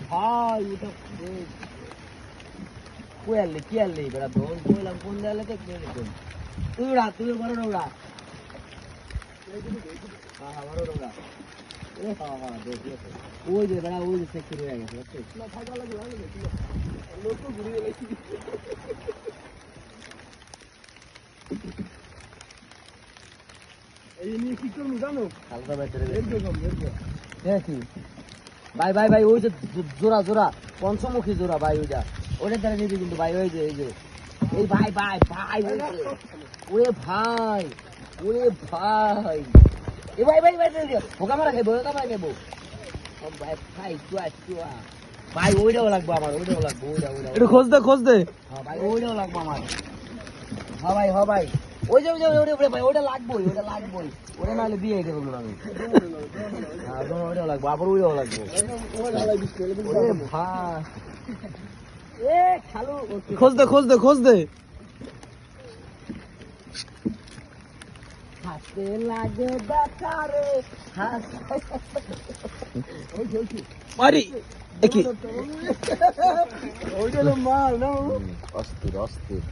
ভাই এটা কোয়ালে কি আলে বেটা দোল কইলাম কোন দেয়ালে তে তুই উড়া তুই বড় উড়া হ্যাঁ বড় উড়া এ হ্যাঁ দেখি ওই যে বেটা ওই যে সেক্টর হয়ে গেছে না থাকা লাগে লোক তো ঘুরে গেছে এই নিয়ে কি করব জানো হালকা বাইরে দেখো দেখি ভাই ভাই ভাই ওই যে জোড়া জোড়া পঞ্চমুখী জোড়া ভাই ওইটা ওটার দ্বারা নিবি কিন্তু ভাই ওই যে এই ভাই ভাই ভাই ওরে ভাই ওরে ভাই এ ভাই ভাই ভাই ভোকা মারা খাইবো ভাই খাই চুয়া ভাই ওইটাও লাগবে আমার ওইটাও লাগবে ওইটা একটু খোঁজ দে হ্যাঁ ভাই ওইটাও লাগবে আমার হ্যাঁ ভাই ওই যে ওটা ভাই ওটা লাগবেই ওটা নাহলে বিয়ে হয়ে গেল আমি হ্যাঁ ওইটাও লাগবে আবার ওইটাও লাগবে ওরে ভাই এ খালু খোঁজ দে হাতে লাগে বেকারে মারি কি ওইটা মাল না অস্থির